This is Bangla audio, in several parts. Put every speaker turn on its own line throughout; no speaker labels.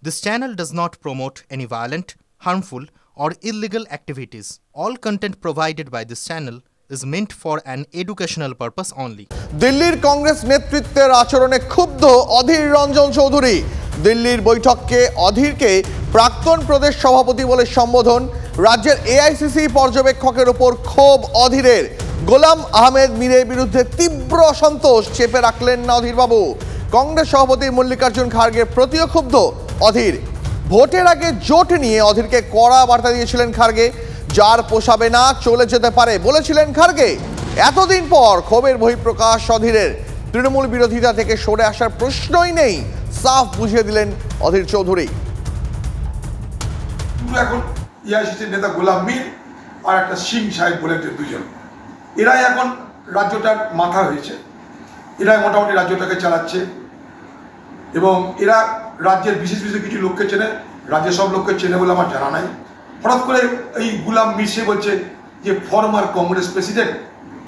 This channel does not promote any violent, harmful, or illegal activities. All content provided by this channel is meant for an educational purpose only.
দিল্লির কংগ্রেস নেতৃত্বের আচরণে ক্ষুব্ধ অধীর রঞ্জন চৌধুরী। দিল্লির বৈঠককে অধীরকে প্রাক্তন প্রদেশ সভাপতি বলে সম্বোধন। রাজ্যের এআইসিসি পর্যবেক্ষকের উপর ক্ষোভ অধীরের। গোলাম আহমেদ মীরের বিরুদ্ধে তীব্র অসন্তোষ চেপে রাখলেন না অধীরবাবু। কংগ্রেস সভাপতি মল্লিকার্জুন খাড়গের প্রতিও ক্ষুব্ধ অধীর। ভোটের আগে জোট নিয়ে অধীরকে কড়া বার্তা দিয়েছিলেন খাড়গে। যার পোষাবে না চলে যেতে পারে বলেছিলেন খাড়গে। এতদিন পর ক্ষোভের বহিঃপ্রকাশ অধীরের। তৃণমূল বিরোধিতা থেকে সরে আসার প্রশ্নই নেই, সাফ বুঝিয়ে দিলেন অধীর চৌধুরী।
এখন এআইসিসির নেতা গোলাম মীর আর একটা সিং সাহেব বলে দুজন, এরাই এখন রাজ্যটার মাথা হয়েছে। এরাই মোটামুটি রাজ্যটাকে চালাচ্ছে এবং এরা রাজ্যের বিশেষ বিশেষ কিছু লোককে চেনে, রাজ্যের সব লোককে চেনে বলে আমার জানা নাই। হঠাৎ করে এই গোলাম মীর সে বলছে যে ফর্মার কংগ্রেস প্রেসিডেন্ট,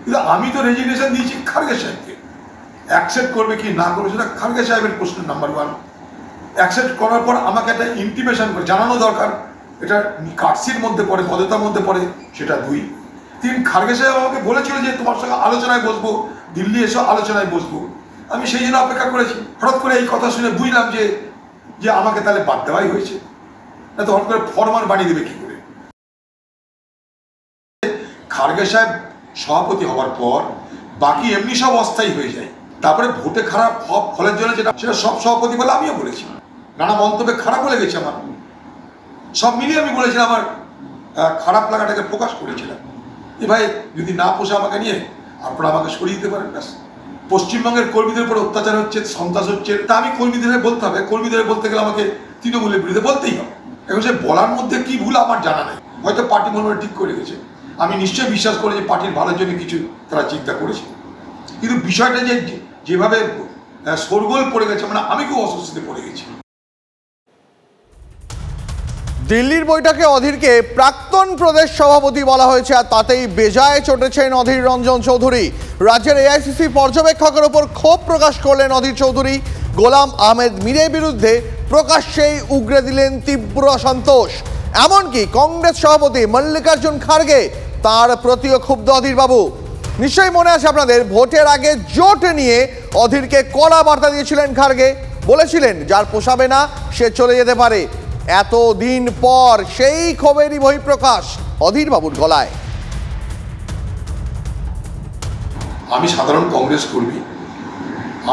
কিন্তু আমি তো রেজিগনেশন দিয়েছি খাড়গে সাহেবকে। অ্যাকসেপ্ট করবে কি না করবে সেটা খাড়গে সাহেবের প্রশ্ন নাম্বার ওয়ান। অ্যাকসেপ্ট করার পর আমাকে একটা ইন্টিমেশন করে জানানো দরকার, এটা কাটসির মধ্যে পড়ে, পদতার মধ্যে পড়ে, সেটা 2। 3, খাড়গে সাহেব আমাকে বলেছিল যে তোমার সঙ্গে আলোচনায় বসবো, দিল্লি এসে আলোচনায় বসবো। আমি সেই জন্য অপেক্ষা করেছি। হঠাৎ করে এই কথা শুনে বুঝলাম যে আমাকে তাহলে বাদ দেওয়াই হয়েছে, না তো হঠাৎ করে ফরমান বানিয়ে দেবে কি করে। খাড়গে সাহেব সভাপতি হওয়ার পর বাকি এমনি সব অস্থায়ী হয়ে যায়। তারপরে ভোটে খারাপ ফলের জন্য সেটা সব সভাপতি বলে আমিও বলেছি। নানা মন্তব্যে খারাপ বলে গেছে আমার, সব মিলিয়ে আমি বলেছিলাম, আমার খারাপ লাগাটাকে প্রকাশ করেছিলাম যে ভাই যদি না পোষা আমাকে নিয়ে আপনারা আমাকে সরিয়ে দিতে পারেন। ব্যাস। পশ্চিমবঙ্গের কর্মীদের উপর অত্যাচার হচ্ছে, সন্ত্রাস হচ্ছে, তা আমি কর্মীদের বলতে হবে। কর্মীদের বলতে গেলে আমাকে তৃণমূলের বিরুদ্ধে বলতেই হবে। এখন সে বলার মধ্যে কি ভুল আমার জানা নেই, হয়তো পার্টি মনে হয় ঠিক করে গেছে। আমি নিশ্চয়ই বিশ্বাস করি যে পার্টির ভালোর জন্য কিছু তারা চিন্তা করেছে, কিন্তু বিষয়টা যেভাবে শোরগোল পড়ে গেছে, মানে আমি খুব অস্বস্তিতে পড়ে গেছি।
দিল্লির বৈঠকে অধীরকে প্রাক্তন প্রদেশ সভাপতি বলা হয়েছে, আর তাতেই বেজায় চটেছেন অধীর রঞ্জন চৌধুরী। রাজ্যের এআইসিসি পর্যবেক্ষকের উপর ক্ষোভ প্রকাশ করলেন অধীর চৌধুরী। গোলাম আহমেদ মীরের বিরুদ্ধে প্রকাশ্যেই উগরে দিলেন তীব্র অসন্তোষ। এমনকি কংগ্রেস সভাপতি মল্লিকার্জুন খাড়গে তার প্রতিও ক্ষুব্ধ অধীরবাবু। নিশ্চয়ই মনে আছে আপনাদের, ভোটের আগে জোট নিয়ে অধীরকে কড়া বার্তা দিয়েছিলেন খাড়গে। বলেছিলেন যার পোষাবে না সে চলে যেতে পারে। এতদিন পর সেই ক্ষোভেরই বহিঃপ্রকাশ অধীরবাবুর গলায়।
আমি সাধারণ কংগ্রেস কর্মী,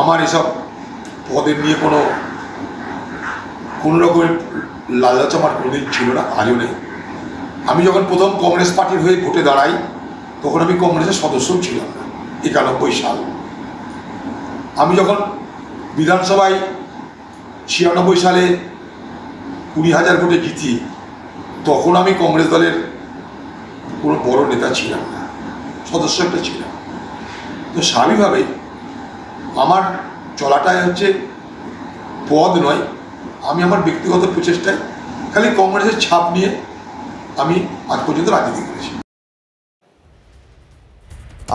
আমার এসব পদের নিয়ে কোনো রকমের লালচ আমার কোনোদিন ছিল না, আজও নেই। আমি যখন প্রথম কংগ্রেস পার্টির হয়ে ভোটে দাঁড়াই তখন আমি কংগ্রেসের সদস্যও ছিলাম না, 91 সাল। আমি যখন বিধানসভায় 96 সালে 20,000 ভোটে জিতি, তখন আমি কংগ্রেস দলের কোনো বড় নেতা ছিলাম না, সদস্য একটা ছিলাম। তো স্বাভাবিকভাবেই আমার চলাটাই হচ্ছে পদ নয়, আমি আমার ব্যক্তিগত প্রচেষ্টায় খালি কংগ্রেসের ছাপ নিয়ে আমি আজ পর্যন্ত রাজনীতি করেছি।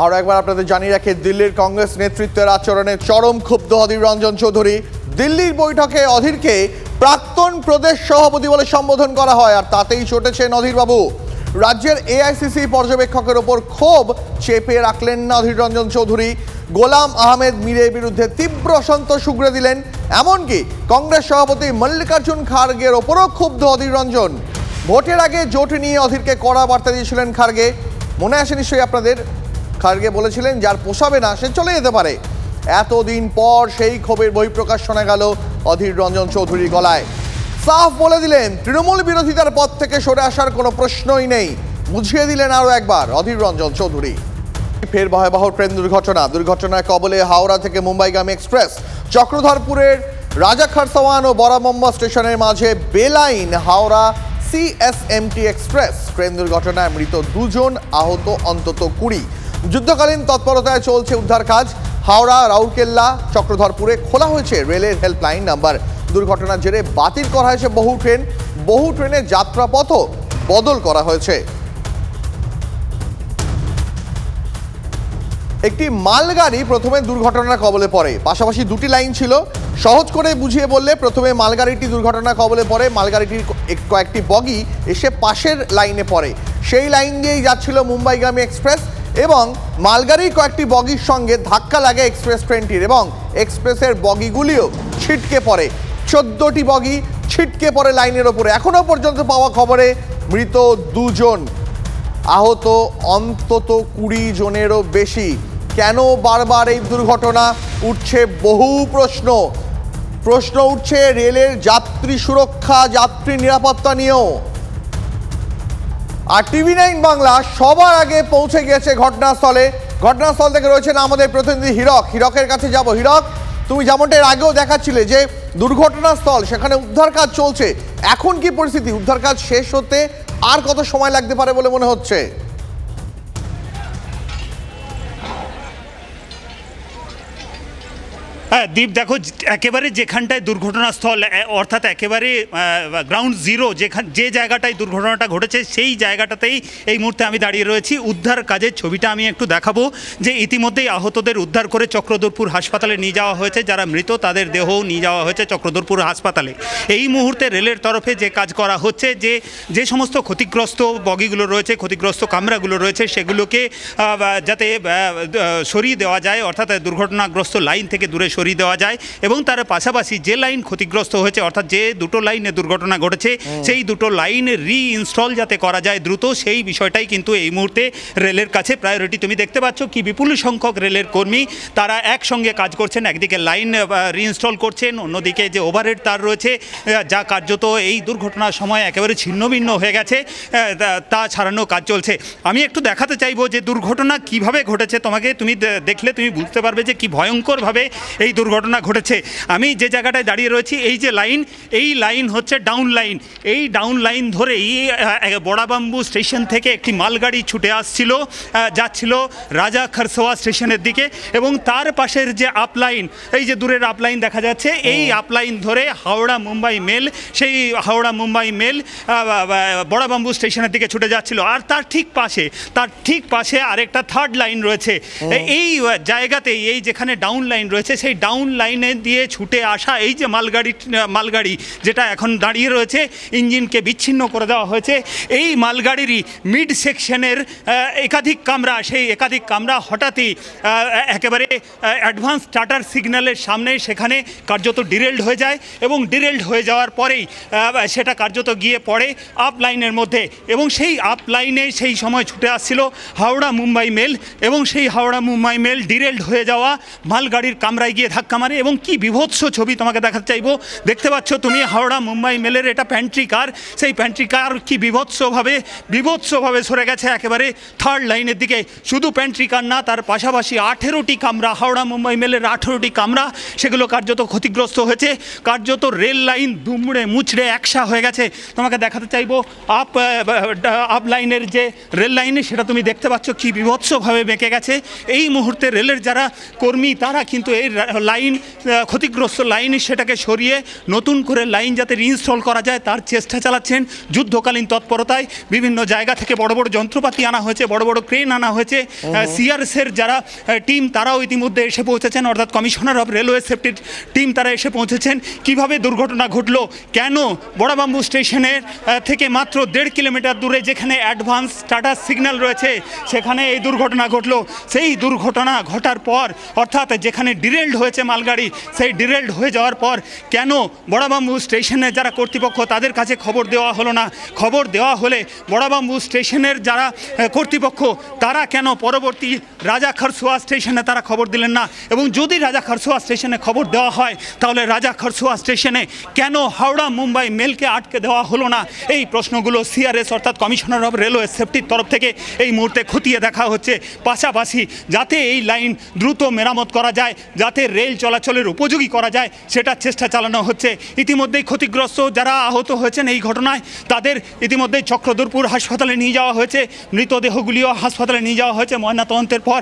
আর একবার আপনাদের জানিয়ে রাখে, দিল্লির কংগ্রেস নেতৃত্বের আচরণে চরম ক্ষুব্ধ অধীর রঞ্জন চৌধুরী। দিল্লির বৈঠকে অধীরকে প্রাক্তন প্রদেশ সভাপতি বলে সম্বোধন করা হয়, আর তাতেই চটেছেন অধীরবাবু। রাজ্যের এআইসিসি পর্যবেক্ষকের ওপর ক্ষোভ চেপে রাখলেন না অধীর রঞ্জন চৌধুরী। গোলাম আহমেদ মীরের বিরুদ্ধে তীব্র অসন্তোষ উগরে দিলেন। এমনকি কংগ্রেস সভাপতি মল্লিকার্জুন খাড়গের ওপরও ক্ষুব্ধ অধীর রঞ্জন। ভোটের আগে জোট নিয়ে অধীরকে কড়া বার্তা দিয়েছিলেন খাড়গে। মনে আসে নিশ্চয়ই আপনাদের, খাড়গে বলেছিলেন যার পোষাবে না সে চলে যেতে পারে। এতদিন পর সেই ক্ষোভের বহিঃপ্রকাশ শোনা গেল অধীর রঞ্জন চৌধুরীর গলায়। সাফ বলে দিলেন তৃণমূল বিরোধিতার পদ থেকে সরে আসার কোনো প্রশ্নই নেই, বুঝিয়ে দিলেন আরও একবার অধীর রঞ্জন চৌধুরী। ফের ভয়াবহ ট্রেন দুর্ঘটনার কবলে হাওড়া থেকে মুম্বাইগামী এক্সপ্রেস। চক্রধরপুরের রাজা খারসাওয়ান ও বরামম্বা স্টেশনের মাঝে বেলাইন হাওড়া CSMT এক্সপ্রেস ট্রেন দুর্ঘটনায় মৃত 2 জন, আহত অন্তত 20। যুদ্ধকালীন তৎপরতায় চলছে উদ্ধার কাজ। হাওড়া, রাউরকেল্লা, চক্রধরপুরে খোলা হয়েছে রেলের হেল্পলাইন নাম্বার। দুর্ঘটনার জেরে বাতিল করা হয়েছে বহু ট্রেনের যাত্রাপথও বদল করা হয়েছে। একটি মালগাড়ি প্রথমে দুর্ঘটনার কবলে পড়ে, পাশাপাশি দুটি লাইন ছিল। সহজ করে বুঝিয়ে বললে প্রথমে মালগাড়িটি দুর্ঘটনার কবলে পড়ে, মালগাড়িটির কয়েকটি বগি এসে পাশের লাইনে পড়ে, সেই লাইন দিয়েই যাচ্ছিল মুম্বাইগামী এক্সপ্রেস এবং মালগাড়ির কয়েকটি বগির সঙ্গে ধাক্কা লাগে এক্সপ্রেস ট্রেনটির এবং এক্সপ্রেসের বগিগুলিও ছিটকে পড়ে। 14টি বগি ছিটকে পড়ে লাইনের ওপরে। এখনো পর্যন্ত পাওয়া খবরে মৃত 2 জন, আহত অন্তত 20 জনেরও বেশি। কেন বারবার এই দুর্ঘটনা? উঠছে বহু প্রশ্ন উঠছে রেলের যাত্রী সুরক্ষা, যাত্রী নিরাপত্তা নিয়েও। আর TV9 বাংলা সবার আগে পৌঁছে গেছে ঘটনাস্থল থেকে রয়েছেন আমাদের প্রতিনিধি হীরকের কাছে যাব। হীরক, তুমি যেমনটা এর আগেও দেখাচ্ছিলে যে দুর্ঘটনাস্থল, সেখানে উদ্ধার কাজ চলছে, এখন কি পরিস্থিতি? উদ্ধার কাজ শেষ হতে আর কত সময় লাগতে পারে বলে মনে হচ্ছে?
হ্যাঁ দীপ, দেখো একেবারে যেখানটায় দুর্ঘটনাস্থল অর্থাৎ একেবারে গ্রাউন্ড জিরো যে জায়গাটায় দুর্ঘটনাটা ঘটেছে সেই জায়গাটাতেই এই মুহূর্তে আমি দাঁড়িয়ে রয়েছি। উদ্ধার কাজের ছবিটা আমি একটু দেখাবো যে ইতিমধ্যেই আহতদের উদ্ধার করে চক্রধরপুর হাসপাতালে নিয়ে যাওয়া হয়েছে। যারা মৃত তাদের দেহও নিয়ে যাওয়া হয়েছে চক্রধরপুর হাসপাতালে। এই মুহূর্তে রেলের তরফে যে কাজ করা হচ্ছে, যে সমস্ত ক্ষতিগ্রস্ত বগিগুলো রয়েছে, ক্ষতিগ্রস্ত কামরাগুলো রয়েছে, সেগুলোকে যাতে সরিয়ে দেওয়া যায়, অর্থাৎ দুর্ঘটনাগ্রস্ত লাইন থেকে দূরে সরিয়ে দেওয়া যায় এবং তার পাশাপাশি যে লাইন ক্ষতিগ্রস্ত হয়েছে, অর্থাৎ যে দুটো লাইনে দুর্ঘটনা ঘটেছে সেই দুটো লাইন রিইনস্টল যাতে করা যায় দ্রুত, সেই বিষয়টাই কিন্তু এই মুহূর্তে রেলের কাছে প্রায়োরিটি। তুমি দেখতে পাচ্ছ কি বিপুল সংখ্যক রেলের কর্মী তারা একসঙ্গে কাজ করছেন, একদিকে লাইন রিইনস্টল করছেন, অন্যদিকে যে ওভারহেড তার রয়েছে যা কার্যত এই দুর্ঘটনার সময় একেবারে ছিন্নভিন্ন হয়ে গেছে তা ছাড়ানোর কাজ চলছে। আমি একটু দেখাতে চাইবো যে দুর্ঘটনা কিভাবে ঘটেছে। তুমি দেখলে তুমি বুঝতে পারবে যে কি ভয়ঙ্করভাবে এই দুর্ঘটনা ঘটেছে। আমি যে জায়গাটায় দাঁড়িয়ে রয়েছি, এই যে লাইন, এই লাইন হচ্ছে ডাউন লাইন। এই ডাউন লাইন ধরেই বড়াবাম্বু স্টেশন থেকে একটি মালগাড়ি ছুটে যাচ্ছিল রাজা খারসোয়া স্টেশনের দিকে এবং তার পাশের যে আপ লাইন, এই যে দূরের আপ লাইন দেখা যাচ্ছে, এই আপ লাইন ধরে হাওড়া মুম্বাই মেল, সেই হাওড়া মুম্বাই মেল বড়াবাম্বু স্টেশনের দিকে ছুটে যাচ্ছিল। আর তার ঠিক পাশে আরেকটা থার্ড লাইন রয়েছে। এই জায়গাতেই, এই যেখানে ডাউন লাইন রয়েছে, সেই ডাউন লাইনে দিয়ে ছুটে আসা এই যে মালগাড়ি যেটা এখন দাঁড়িয়ে রয়েছে, ইঞ্জিনকে বিচ্ছিন্ন করে দেওয়া হয়েছে, এই মালগাড়িরই মিড সেকশনের একাধিক কামরা হঠাৎই একেবারে অ্যাডভান্স স্টার্টার সিগন্যালের সামনে সেখানে কার্যত ডিরেল্ড হয়ে যায় এবং ডিরেল্ড হয়ে যাওয়ার পরেই সেটা কার্যত গিয়ে পড়ে আপ লাইনের মধ্যে এবং সেই আপ লাইনে সেই সময় ছুটে আসছিল হাওড়া মুম্বাই মেল এবং সেই হাওড়া মুম্বাই মেল ডিরেল্ড হয়ে যাওয়া মালগাড়ির কামরায় গিয়ে ধাক্কা মারে এবং কি বিভৎস ছবি তোমাকে দেখাতে চাইবো। দেখতে পাচ্ছ তুমি হাওড়া মুম্বাই মেলের এটা প্যান্ট্রি কার, সেই প্যান্ট্রি কার কি বিভৎসভাবে সরে গেছে একেবারে থার্ড লাইনের দিকে। শুধু প্যান্ট্রি কার না, তার পাশাপাশি 18টি কামরা, হাওড়া মুম্বাই মেলের 18টি কামরা, সেগুলো কার্যত ক্ষতিগ্রস্ত হয়েছে। কার্যত রেল লাইন দুমড়ে মুচড়ে একসা হয়ে গেছে। তোমাকে দেখাতে চাইবো আপ লাইনের যে রেল লাইনে, সেটা তুমি দেখতে পাচ্ছ কি বিভৎসভাবে বেঁকে গেছে। এই মুহূর্তে রেলের যারা কর্মী তারা কিন্তু এই লাইন, ক্ষতিগ্রস্ত লাইন, সেটাকে সরিয়ে নতুন করে লাইন যাতে রিইনস্টল করা যায় তার চেষ্টা চালাচ্ছেন যুদ্ধকালীন তৎপরতায়। বিভিন্ন জায়গা থেকে বড় বড় যন্ত্রপাতি আনা হয়েছে, বড় বড় ক্রেন আনা হয়েছে। সিআরএসের যারা টিম তারাও ইতিমধ্যে এসে পৌঁছেছেন, অর্থাৎ কমিশনার অফ রেলওয়ে সেফটির টিম তারা এসে পৌঁছেছেন। কিভাবে দুর্ঘটনা ঘটলো, কেন বড়াবাম্বু স্টেশনের থেকে মাত্র 1.5 কিলোমিটার দূরে যেখানে অ্যাডভান্স স্টার্টার সিগন্যাল রয়েছে সেখানে এই দুর্ঘটনা ঘটলো। সেই দুর্ঘটনা ঘটার পর, অর্থাৎ যেখানে ডিরেল্ড হয়েছে মালগাড়ি, সেই ডিরেল্ড হয়ে যাওয়ার পর কেন বড়াবাম্বু স্টেশনের যারা কর্তৃপক্ষ তাদের কাছে খবর দেওয়া হলো না? খবর দেওয়া হলে বড়াবাম্বু স্টেশনের যারা কর্তৃপক্ষ তারা কেন পরবর্তী রাজা খারসোয়া স্টেশনে তারা খবর দিলেন না? এবং যদি রাজা খারসোয়া স্টেশনে খবর দেওয়া হয় তাহলে রাজা খারসোয়া স্টেশনে কেন হাওড়া মুম্বাই মেলকে আটকে দেওয়া হলো না? এই প্রশ্নগুলো সিআরএস অর্থাৎ কমিশনার অফ রেলওয়ে সেফটির তরফ থেকে এই মুহূর্তে খতিয়ে দেখা হচ্ছে। পাশাপাশি যাতে এই লাইন দ্রুত মেরামত করা যায়, যাতে রেল চলাচলের উপযোগী করা যায় সেটার চেষ্টা চালানো হচ্ছে। ইতিমধ্যেই ক্ষতিগ্রস্ত যারা আহত হয়েছেন এই ঘটনায় তাদের ইতিমধ্যেই চক্রধরপুর হাসপাতালে নিয়ে যাওয়া হয়েছে, মৃতদেহগুলিও হাসপাতালে নিয়ে যাওয়া হয়েছে, ময়নাতদন্তের পর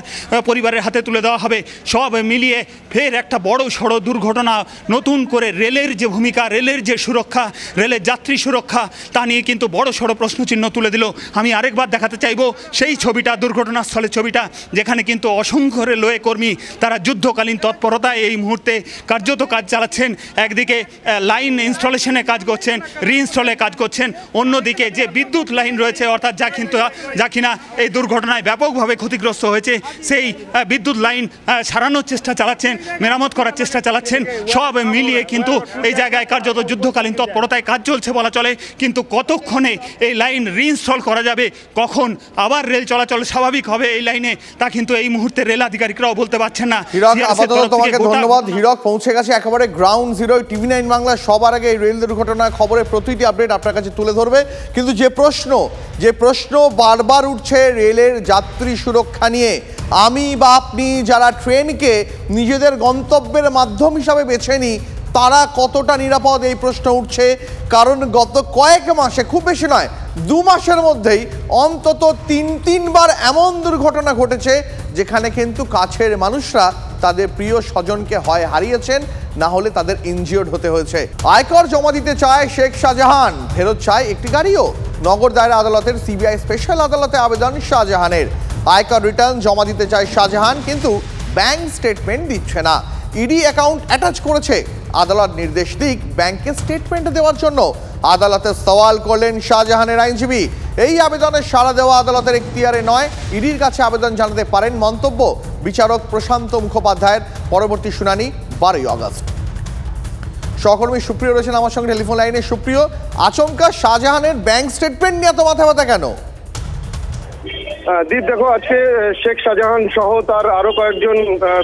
পরিবারের হাতে তুলে দেওয়া হবে। সব মিলিয়ে ফের একটা বড় সড়ো দুর্ঘটনা, নতুন করে রেলের যে ভূমিকা, রেলের যে সুরক্ষা, রেলের যাত্রী সুরক্ষা, তা নিয়ে কিন্তু বড় সড়ো প্রশ্নচিহ্ন তুলে দিল। আমি আরেকবার দেখাতে চাইব সেই ছবিটা, দুর্ঘটনাস্থলের ছবিটা, যেখানে কিন্তু অসংখ্য রেলওয়ে কর্মী তারা যুদ্ধকালীন তৎপরতায় এই মুহূর্তে কার্যত কাজ চালাচ্ছেন। একদিকে লাইন ইনস্টলেশনে কাজ করছেন, রিইনস্টলে কাজ করছেন, অন্যদিকে যে বিদ্যুৎ লাইন রয়েছে অর্থাৎ যা কিনা এই দুর্ঘটনায় ব্যাপকভাবে ক্ষতিগ্রস্ত হয়েছে সেই বিদ্যুৎ লাইন সারানোর চেষ্টা চালাচ্ছেন, মেরামত করার চেষ্টা চালাচ্ছেন। সব মিলিয়ে কিন্তু এই জায়গায় কার্যত যুদ্ধকালীন তৎপরতায় কাজ চলছে বলা চলে। কিন্তু কতক্ষণে এই লাইন রিইনস্টল করা যাবে, কখন আবার রেল চলাচল স্বাভাবিক হবে এই লাইনে, তা কিন্তু এই মুহূর্তে রেল আধিকারিকরাও বলতে পারছেন না।
হীরক, আপাতত তোমাকে ধন্যবাদ। হীরক পৌঁছে গেছে একেবারে গ্রাউন্ড জিরো। TV9 বাংলা সবার আগে এই রেল দুর্ঘটনার খবরের প্রতিটি আপডেট আপনার কাছে তুলে ধরবে। কিন্তু যে প্রশ্ন বারবার উঠছে রেলের যাত্রী সুরক্ষা নিয়ে, আমি বা আপনি যারা ট্রেনকে নিজেদের গন্তব্যের মাধ্যম হিসাবে বেছে নিই তারা কতটা নিরাপদ, এই প্রশ্ন উঠছে। কারণ গত কয়েক মাসে, খুব বেশি নয় 2 মাসের মধ্যেই অন্তত 3বার এমন দুর্ঘটনা ঘটেছে যেখানে কিন্তু কাছের মানুষরা তাদের প্রিয় স্বজনকে হয় হারিয়েছেন, না হলে তাদের ইনজিওর্ড হতে হয়েছে। আয়কর জমা দিতে চায় শেখ শাহজাহান, ফেরত চায় একটি গাড়িও। নগর দায়রা আদালতের CBI স্পেশাল আদালতে আবেদন শাহজাহানের। আয়কর রিটার্ন জমা দিতে চায় শাহজাহান, কিন্তু ব্যাংক স্টেটমেন্ট দিচ্ছে না। ইডি অ্যাকাউন্ট অ্যাটাচ করেছে, আদালত নির্দেশ দিক ব্যাংকে স্টেটমেন্ট দেওয়ার জন্য। আদালতে সওয়াল করলেন শাহজাহানের আইনজীবী। এই আবেদনে সাড়া দেওয়া আদালতের এখতিয়ারে নয়, ইডির কাছে আবেদন জানাতে পারেন। মন্তব্য বিচারক প্রশান্ত মুখোপাধ্যায়ের। পরবর্তী শুনানি 12ই আগস্ট। সহকর্মী সুপ্রিয় রয়েছেন আমার সঙ্গে টেলিফোন লাইনে। সুপ্রিয়, আচমকা শাহজাহানের ব্যাংক স্টেটমেন্ট নিয়ে এত মাথা ব্যথা কেন?
দীপ, দেখো, আজকে শেখ শাহজাহান সহ তার আরো কয়েকজন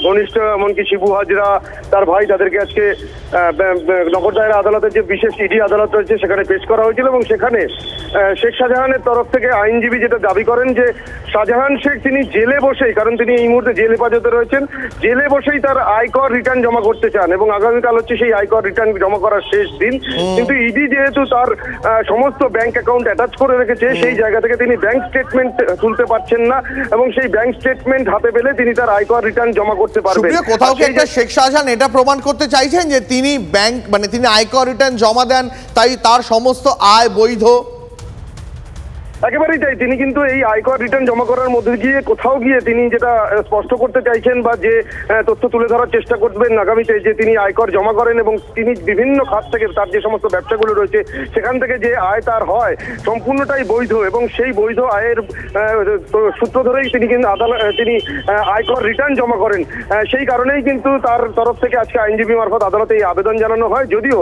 ঘনিষ্ঠ, এমনকি শিবু হাজরা তার ভাই, তাদেরকে আজকে নগর দায়রা আদালতের যে বিশেষ ইডি আদালত রয়েছে সেখানে পেশ করা হয়েছিল। এবং সেখানে শেখ শাহজাহানের তরফ থেকে আইনজীবী যেটা দাবি করেন যে শাহজাহান শেখ তিনি জেলে বসেই, কারণ তিনি এই মুহূর্তে জেল হেফাজতে রয়েছেন, জেলে বসেই তার আয়কর রিটার্ন জমা করতে চান এবং আগামীকাল হচ্ছে সেই আয়কর রিটার্ন জমা করার শেষ দিন। কিন্তু ইডি যেহেতু তার সমস্ত ব্যাংক অ্যাকাউন্ট অ্যাটাচ করে রেখেছে, সেই জায়গা থেকে তিনি ব্যাংক স্টেটমেন্ট তুলতে পারছেন না এবং সেই ব্যাংক স্টেটমেন্ট হাতে পেলে তিনি তার আয়কর রিটার্ন জমা করতে পারবেন।
কোথাও কি একটা শেখ শাহজাহান এটা প্রমাণ করতে চাইছেন যে তিনি ব্যাংক, মানে তিনি আয়কর রিটার্ন জমা দেন, তাই তার সমস্ত আয় বৈধ?
একেবারেই তাই। তিনি কিন্তু এই আয়কর রিটার্ন জমা করার মধ্যে গিয়ে কোথাও গিয়ে তিনি যেটা স্পষ্ট করতে চাইছেন বা যে তথ্য তুলে ধরার চেষ্টা করবেন আগামীতে, যে তিনি আয়কর জমা করেন এবং তিনি বিভিন্ন খাত থেকে তার যে সমস্ত ব্যবসাগুলো রয়েছে সেখান থেকে যে আয় তার হয় সম্পূর্ণটাই বৈধ এবং সেই বৈধ আয়ের সূত্র ধরেই তিনি কিন্তু তিনি আয়কর রিটার্ন জমা করেন। সেই কারণেই কিন্তু তার তরফ থেকে আজকে আইনজীবী মারফত আদালতে এই আবেদন জানানো হয়। যদিও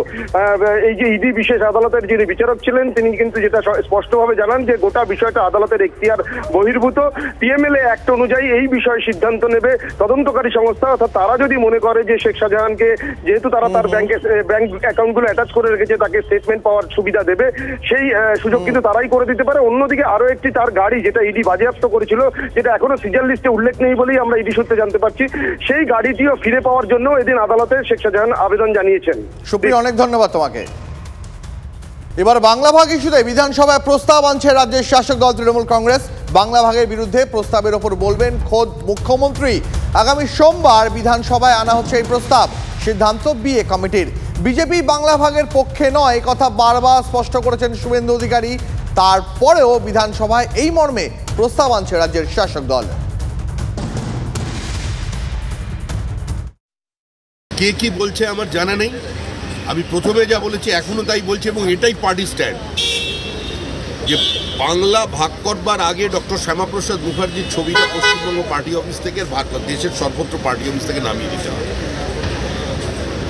এই যে ইডি বিশেষ আদালতের যিনি বিচারক ছিলেন তিনি কিন্তু যেটা স্পষ্টভাবে জানান যে গোটা বিষয়টা আদালতের এখতিয়ার বহির্ভূত। পিএমএলএ অ্যাক্ট অনুযায়ী এই বিষয়ে সিদ্ধান্ত নেবে তদন্তকারী সংস্থা, অর্থাৎ তারা যদি মনে করে যে শেখ শাহজাহানকে, যেহেতু তারা তার ব্যাংক অ্যাকাউন্টগুলো অ্যাটাচ করে রেখেছে, তাকে স্টেটমেন্ট পাওয়ার সুবিধা দেবে, সেই সুযোগ কিন্তু তারাই করে দিতে পারে। অন্যদিকে আরো একটি তার গাড়ি যেটা ইডি বাজেয়াপ্ত করেছিল, যেটা এখনো সিজার লিস্টে উল্লেখ নেই বলেই আমরা ইডি সূত্রে জানতে পারছি, সেই গাড়িটিও ফিরে পাওয়ার জন্য এদিন আদালতে শেখ শাহজাহান আবেদন জানিয়েছেন।
সুপ্রিয়, অনেক ধন্যবাদ তোমাকে। এবার বাংলা ভাগ ইস্যুতে বিধানসভায় প্রস্তাব আনছে রাজ্যের শাসক দল তৃণমূল কংগ্রেস। বাংলা ভাগের বিরুদ্ধে প্রস্তাবের ওপর বলবেন খোদ মুখ্যমন্ত্রী। আগামী সোমবার বিধানসভায় আনা হচ্ছে এই প্রস্তাব, সিদ্ধান্ত বিএ কমিটির। বিজেপি বাংলা ভাগের পক্ষে নয়, কথা বারবার স্পষ্ট করেছেন শুভেন্দু অধিকারী। তারপরেও বিধানসভায় এই মর্মে প্রস্তাব আনছে রাজ্যের শাসক দল।
কে কি বলছে আমার জানা নেই, আমি প্রথমে যা বলেছি এখনো তাই বলছি এবং এটাই পার্টি স্ট্যান্ড, যে বাংলা ভাগ করবার আগে ডক্টর শ্যামাপ্রসাদ মুখার্জির ছবিটা পশ্চিমবঙ্গ পার্টি অফিস থেকে, দেশের সর্বত্র পার্টি অফিস থেকে নামিয়ে দিতে হবে।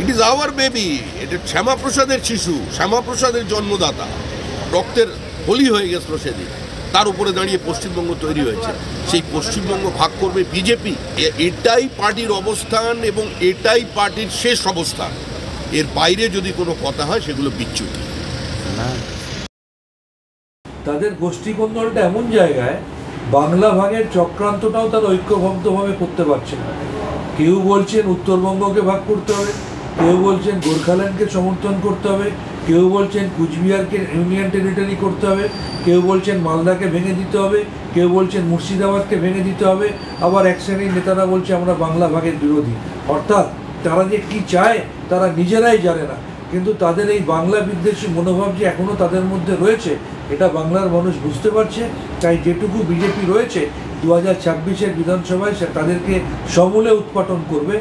ইট ইজ আওয়ার বেবি, এটা শ্যামাপ্রসাদের শিশু, শ্যামাপ্রসাদের জন্মদাতা, রক্তের হোলি হয়ে গেছিল সেদিন, তার উপরে দাঁড়িয়ে পশ্চিমবঙ্গ তৈরি হয়েছে। সেই পশ্চিমবঙ্গ ভাগ করবে বিজেপি, এটাই পার্টির অবস্থান এবং এটাই পার্টির শেষ অবস্থান। এর বাইরে যদি কোনো কথা হয় সেগুলো বিচ্যুতি।
তাদের গোষ্ঠীকন্দলটা এমন জায়গায় বাংলা ভাগের চক্রান্তটাও তারা ঐক্যবদ্ধভাবে করতে পারছে না। কেউ বলছেন উত্তরবঙ্গকে ভাগ করতে হবে, কেউ বলছেন গোর্খাল্যান্ডকে সমর্থন করতে হবে, কেউ বলছেন কুচবিহারকে ইউনিয়ন টেরিটরি করতে হবে, কেউ বলছেন মালদাকে ভেঙে দিতে হবে, কেউ বলছেন মুর্শিদাবাদকে ভেঙে দিতে হবে, আবার এক শ্রেণীর নেতারা বলছে আমরা বাংলা ভাগের বিরোধী। অর্থাৎ তারা যে কী চায় তারা নিজেরাই জানে না, কিন্তু তাদের এই বাংলা বিদ্বেষী মনোভাব যে এখনও তাদের মধ্যে রয়েছে এটা বাংলার মানুষ বুঝতে পারছে। তাই যেটুকু বিজেপি রয়েছে 2026-এর বিধানসভায় সে তাদেরকে সমূলে উৎপাটন করবে।